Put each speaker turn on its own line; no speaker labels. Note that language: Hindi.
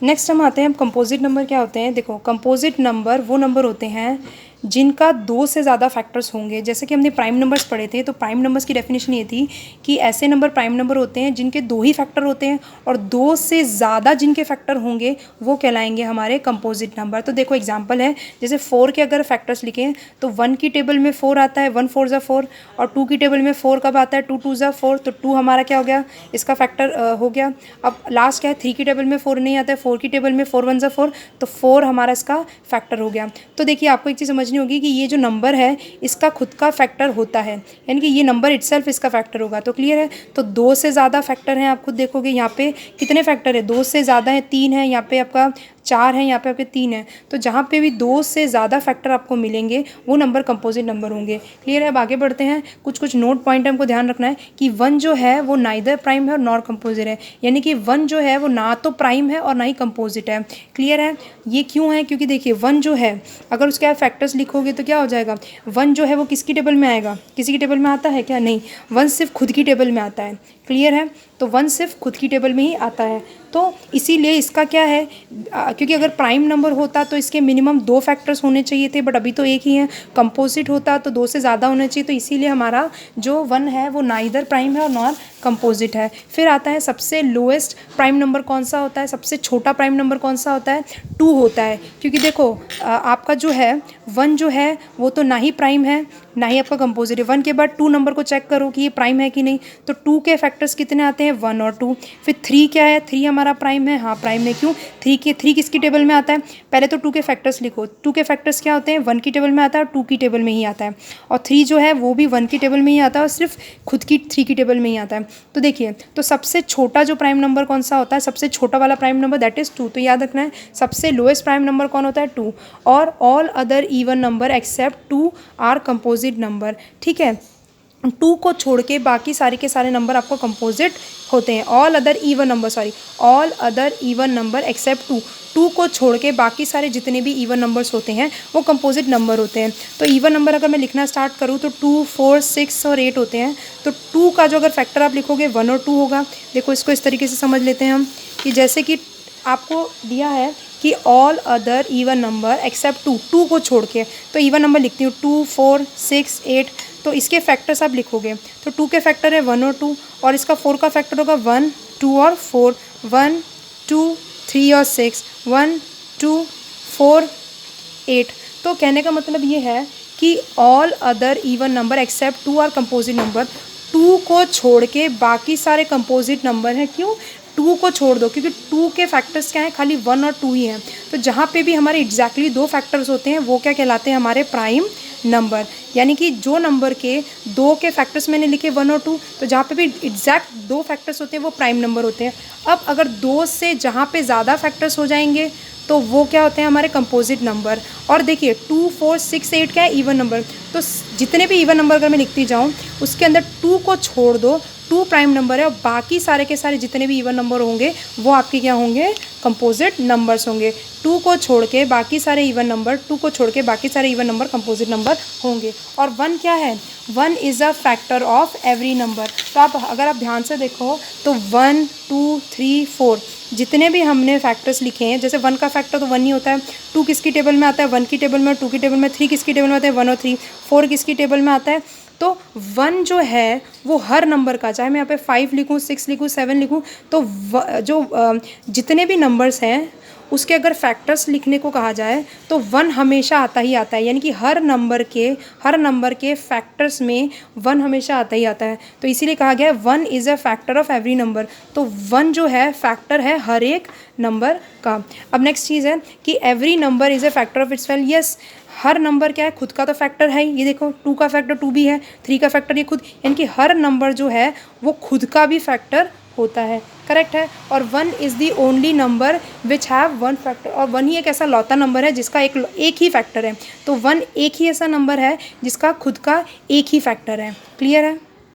नेक्स्ट हम आते हैं कंपोजिट नंबर क्या होते हैं। देखो कंपोजिट नंबर वो नंबर होते हैं जिनका दो से ज़्यादा फैक्टर्स होंगे। जैसे कि हमने प्राइम नंबर्स पढ़े थे, तो प्राइम नंबर्स की डेफिनेशन ये थी कि ऐसे नंबर प्राइम नंबर होते हैं जिनके दो ही फैक्टर होते हैं और दो से ज़्यादा जिनके फैक्टर होंगे वो कहलाएंगे हमारे कंपोजिट नंबर। तो देखो एग्जांपल है, जैसे 4 के अगर फैक्टर्स लिखें तो 1 की टेबल में 4 आता है, 1 4 ज़ा 4, और 2 की टेबल में 4 कब आता है, 2 2 ज़ा 4, तो 2 हमारा क्या हो गया, इसका फैक्टर हो गया। अब लास्ट क्या है, 3 की टेबल में 4 नहीं आता है, 4 की टेबल में 4 1 ज़ा 4, तो 4 हमारा इसका फैक्टर हो गया। तो देखिए आपको एक चीज़ समझनी होगी कि ये जो नंबर है इसका खुद का फैक्टर होता है, यानी कि ये नंबर इटसेल्फ इसका फैक्टर होगा। तो क्लियर है। तो दो से ज़्यादा फैक्टर हैं, आप खुद देखोगे यहाँ पे कितने फैक्टर है, दो से ज़्यादा है 3 है, यहाँ पे आपका 4 है, यहाँ पे आपके 3 है। तो जहाँ पे भी दो से ज़्यादा फैक्टर आपको मिलेंगे वो नंबर कंपोजिट नंबर होंगे। क्लियर है। अब आगे बढ़ते हैं। कुछ नोट पॉइंट हमको ध्यान रखना है कि 1 जो है वो नाइदर प्राइम है और नॉर कंपोजिट है, यानी कि 1 जो है वो ना तो प्राइम है और ना ही कंपोजिट है। क्लियर है। ये क्यों है, क्योंकि देखिए 1 जो है अगर उसके आप फैक्टर्स लिखोगे तो क्या हो जाएगा, 1 जो है वो किसकी टेबल में आएगा, किसी की टेबल में आता है क्या, नहीं, 1 सिर्फ खुद की टेबल में आता है। क्लियर है। तो 1 सिर्फ खुद की टेबल में ही आता है। तो इसीलिए इसका क्या है, क्योंकि अगर प्राइम नंबर होता तो इसके मिनिमम 2 फैक्टर्स होने चाहिए थे, बट अभी तो एक ही है। कंपोजिट होता तो 2 से ज़्यादा होने चाहिए, तो इसीलिए हमारा जो 1 है वो नाइदर प्राइम है और नॉर कंपोजिट है। फिर आता है सबसे लोएस्ट प्राइम नंबर कौन सा होता है, सबसे छोटा प्राइम नंबर कौन सा होता है, 2 होता है। क्योंकि देखो आपका जो है 1 जो है वो तो ना ही प्राइम है ना ही आपका कंपोजिट है। 1 के बाद 2 नंबर को चेक करो कि ये प्राइम है कि नहीं, तो 2 के फैक्टर्स कितने आते हैं, 1 और 2। फिर 3 क्या है, 3 हमारा प्राइम है, हाँ प्राइम है। क्यों, 3 किसकी टेबल में आता है, पहले तो 2 के फैक्टर्स लिखो। 2 के फैक्टर्स क्या होते हैं, 1 की टेबल में आता है और 2 की टेबल में ही आता है, और 3 जो है वो भी 1 की टेबल में ही आता है और सिर्फ खुद की 3 की टेबल में ही आता है। तो देखिए, तो सबसे छोटा जो प्राइम नंबर कौन सा होता है, सबसे छोटा वाला प्राइम नंबर दैट इज़ 2। तो याद रखना है सबसे लोएस्ट प्राइम नंबर कौन होता है, 2, और all other even number except 2 are composite number. ठीक है। 2 को छोड़ के बाकी सारे के सारे नंबर आपको कंपोजिट होते हैं। All other even number except 2 को छोड़ के बाकी सारे जितने भी इवन नंबर्स होते हैं वो कंपोजिट नंबर होते हैं। तो इवन नंबर अगर मैं लिखना स्टार्ट करूँ तो 2 4 6 और 8 होते हैं। तो 2 का जो अगर फैक्टर आप लिखोगे 1 और 2 होगा। देखो इसको इस तरीके से समझ लेते हैं हम कि जैसे कि आपको दिया है कि all other even number except 2 को छोड़ के, तो इवन नंबर लिखती हूँ 2 4 6 8। तो इसके फैक्टर्स आप लिखोगे तो 2 के फैक्टर है 1 और 2, और इसका 4 का फैक्टर होगा 1 2 और 4, 1 2 3 और 6, 1 2 4 8। तो कहने का मतलब ये है कि all other even number except 2 are composite number. 2 को छोड़ के बाकी सारे कंपोजिट नंबर हैं। क्यों, 2 को छोड़ दो क्योंकि 2 के फैक्टर्स क्या हैं, खाली 1 और 2 ही हैं। तो जहाँ पे भी हमारे एग्जैक्टली 2 फैक्टर्स होते हैं वो क्या कहलाते हैं, हमारे प्राइम नंबर। यानी कि जो नंबर के 2 के फैक्टर्स मैंने लिखे 1 और 2, तो जहाँ पे भी एग्जैक्ट 2 फैक्टर्स होते हैं वो प्राइम नंबर होते हैं। अब अगर 2 से जहाँ पे ज़्यादा फैक्टर्स हो जाएंगे तो वो क्या होते हैं, हमारे कंपोजिट नंबर। और देखिए 2 4 6 8 क्या है, इवन नंबर। तो जितने भी इवन नंबर अगर मैं लिखती जाऊँ उसके अंदर 2 को छोड़ दो, 2 प्राइम नंबर है, और बाकी सारे के सारे जितने भी इवन नंबर होंगे वो आपके क्या होंगे, कंपोजिट नंबर्स होंगे। 2 को छोड़ के बाकी सारे इवन नंबर, 2 को छोड़ के बाकी सारे इवन नंबर कंपोजिट नंबर होंगे। और 1 क्या है, 1 is a factor of every number. तो अगर आप ध्यान से देखो तो 1 2 3 4 जितने भी हमने फैक्टर्स लिखे हैं, जैसे 1 का फैक्टर तो 1 ही होता है। 2 किसकी टेबल में आता है, 1 की टेबल में, 2 की टेबल में, 3 किसकी टेबल में आता है, 1 और 3, 4 किसकी टेबल में आता है। तो 1 जो है वो हर नंबर का, चाहे मैं यहाँ पे 5 लिखूँ, 6 लिखूँ, 7 लिखूँ, तो जितने भी नंबर्स हैं उसके अगर फैक्टर्स लिखने को कहा जाए तो 1 हमेशा आता ही आता है। यानी कि हर नंबर के फैक्टर्स में 1 हमेशा आता ही आता है। तो इसीलिए कहा गया है 1 is a factor of every number. तो 1 जो है फैक्टर है हर एक नंबर का। अब नेक्स्ट चीज़ है कि every number is a factor of itself. Yes, her number क्या है, खुद का तो फैक्टर है। ये देखो 2 का फैक्टर 2 भी है, 3 का फैक्टर ये खुद, यानी कि हर नंबर जो है वो खुद का भी फैक्टर होता है। करेक्ट है। और 1 is the only number which have 1 factor. और 1 ही एक ऐसा लौता नंबर है जिसका एक ही फैक्टर है। तो 1 एक ही ऐसा नंबर है जिसका खुद का एक ही फैक्टर है। क्लियर है।